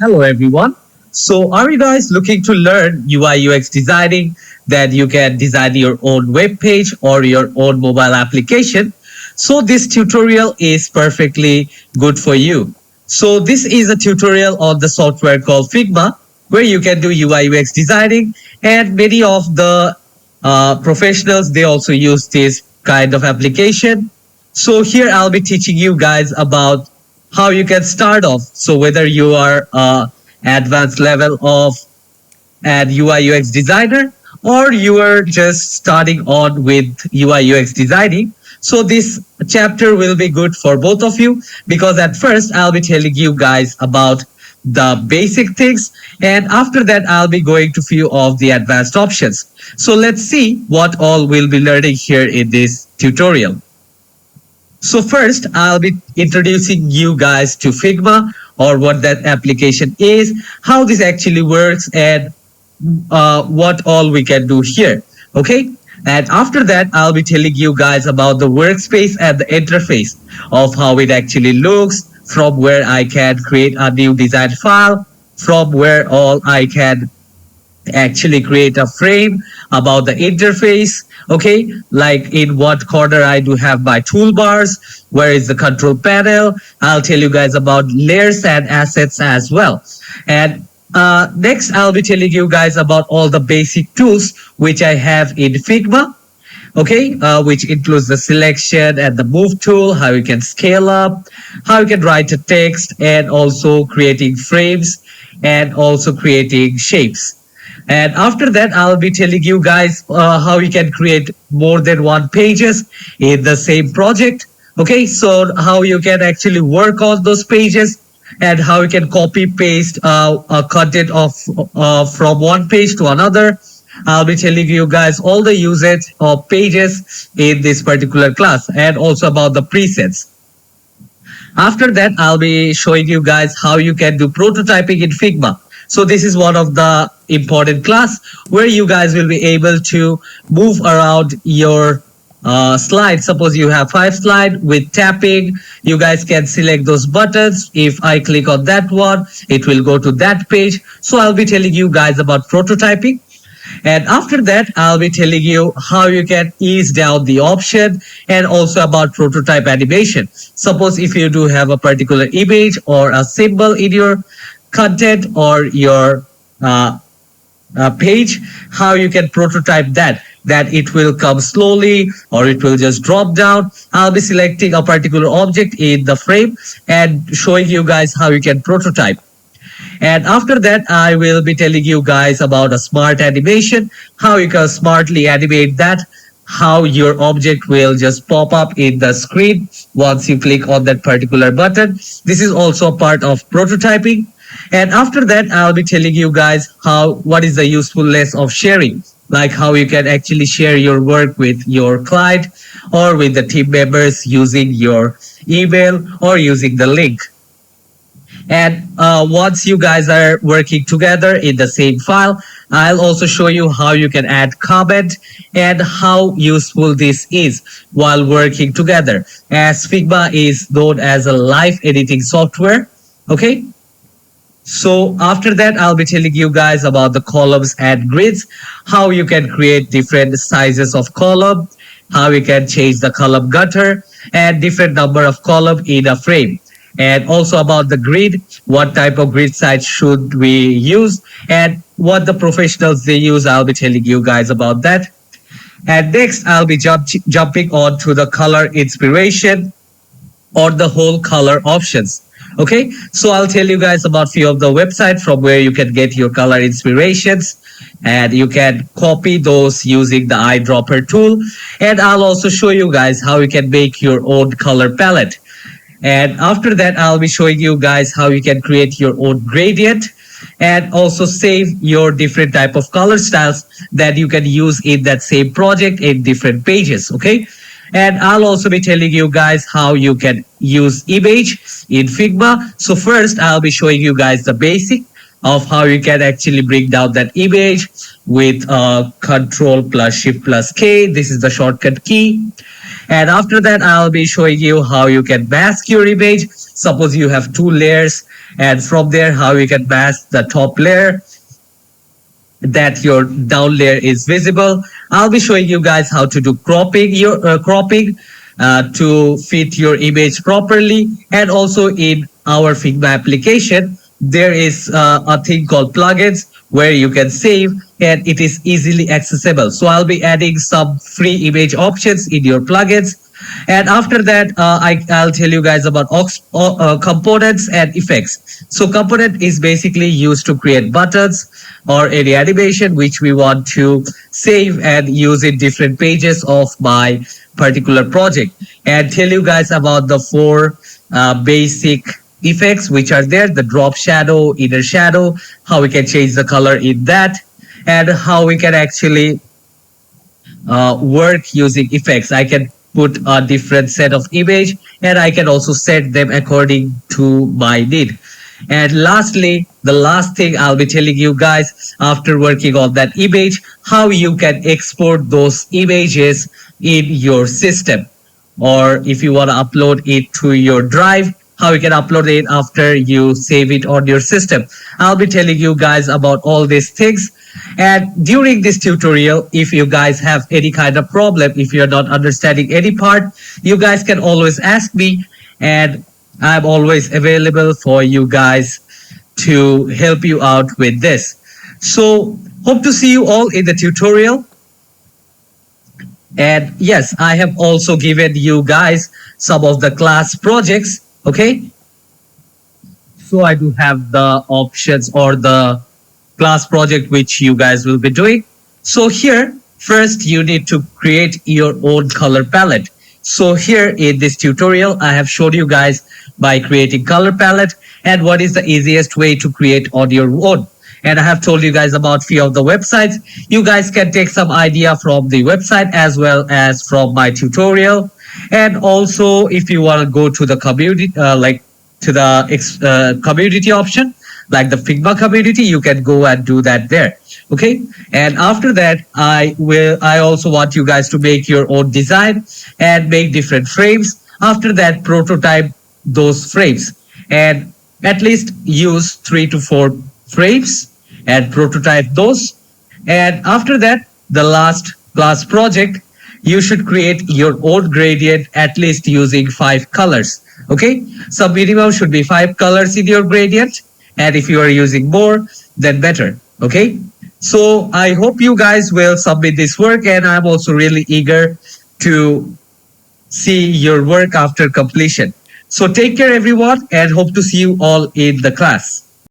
Hello, everyone. So, are you guys looking to learn UI UX designing that you can design your own web page or your own mobile application? So, this tutorial is perfectly good for you. So, this is a tutorial on the software called Figma where you can do UI UX designing, and many of the professionals they also use this kind of application. So, here I'll be teaching you guys about how you can start off. So whether you are advanced level of an UI UX designer or you are just starting on with UI UX designing. So this chapter will be good for both of you because at first I'll be telling you guys about the basic things, and after that I'll be going to few of the advanced options. So let's see what all we'll be learning here in this tutorial. So first, I'll be introducing you guys to Figma or what that application is, how this actually works, and what all we can do here. Okay. And after that, I'll be telling you guys about the workspace and the interface of how it actually looks, from where I can create a new design file, from where all I can actually create a frame, about the interface. Okay, like in what corner I do have my toolbars, where is the control panel. I'll tell you guys about layers and assets as well. And next I'll be telling you guys about all the basic tools which I have in Figma. Okay, which includes the selection and the move tool, how you can scale up, how you can write a text, and also creating frames and also creating shapes. And after that, I'll be telling you guys how you can create more than one pages in the same project. Okay, so how you can actually work on those pages and how you can copy paste content of from one page to another. I'll be telling you guys all the usage of pages in this particular class and also about the presets. After that, I'll be showing you guys how you can do prototyping in Figma. So this is one of the important class where you guys will be able to move around your slides. Suppose you have 5 slides with tapping. You guys can select those buttons. If I click on that one, it will go to that page. So I'll be telling you guys about prototyping. And after that, I'll be telling you how you can ease down the option and also about prototype animation. Suppose if you do have a particular image or a symbol in your content or your page, how you can prototype that it will come slowly or it will just drop down. I'll be selecting a particular object in the frame and showing you guys how you can prototype. And after that, I will be telling you guys about a smart animation, how you can smartly animate that, how your object will just pop up in the screen once you click on that particular button. This is also a part of prototyping. And after that, I'll be telling you guys what is the usefulness of sharing, like how you can actually share your work with your client or with the team members using your email or using the link. And once you guys are working together in the same file, I'll also show you how you can add comment and how useful this is while working together, as Figma is known as a live editing software. Okay. So after that, I'll be telling you guys about the columns and grids, how you can create different sizes of column, how you can change the column gutter and different number of column in a frame. And also about the grid, what type of grid size should we use and what the professionals they use. I'll be telling you guys about that. And next, I'll be jumping on to the color inspiration or the whole color options. Okay, so I'll tell you guys about few of the websites from where you can get your color inspirations, and you can copy those using the eyedropper tool. And I'll also show you guys how you can make your own color palette. And after that, I'll be showing you guys how you can create your own gradient and also save your different type of color styles that you can use in that same project in different pages. Okay. And I'll also be telling you guys how you can use image in Figma. So first, I'll be showing you guys the basic of how you can actually bring down that image with Control plus Shift plus K. This is the shortcut key. And after that, I'll be showing you how you can mask your image. Suppose you have two layers, and from there how you can mask the top layer that your down layer is visible. I'll be showing you guys how to do cropping to fit your image properly. And also in our Figma application, there is a thing called plugins where you can save and it is easily accessible. So I'll be adding some free image options in your plugins. And after that, I'll tell you guys about components and effects. So component is basically used to create buttons or any animation which we want to save and use in different pages of my particular project. And tell you guys about the four basic effects which are there: the drop shadow, inner shadow, how we can change the color in that, and how we can actually work using effects. I can put a different set of image and I can also set them according to my need. And lastly, the last thing I'll be telling you guys after working on that image, how you can export those images in your system. Or if you want to upload it to your drive, how you can upload it after you save it on your system. I'll be telling you guys about all these things. And during this tutorial, if you guys have any kind of problem, if you're not understanding any part, you guys can always ask me, and I'm always available for you guys to help you out with this. So hope to see you all in the tutorial. And yes, I have also given you guys some of the class projects. Okay. So I do have the options or the class project which you guys will be doing. So here, first you need to create your own color palette. So here in this tutorial, I have showed you guys by creating color palette and what is the easiest way to create on your own. And I have told you guys about few of the websites. You guys can take some idea from the website as well as from my tutorial. And also if you want to go to the community, community option, like the Figma community, you can go and do that there. Okay. And after that, I also want you guys to make your own design and make different frames. After that, prototype those frames and at least use 3 to 4 frames and prototype those. And after that, the last class project, you should create your own gradient at least using 5 colors. Okay. So minimum should be 5 colors in your gradient. And if you are using more, then better. Okay. So I hope you guys will submit this work, and I'm also really eager to see your work after completion. So take care everyone, and hope to see you all in the class.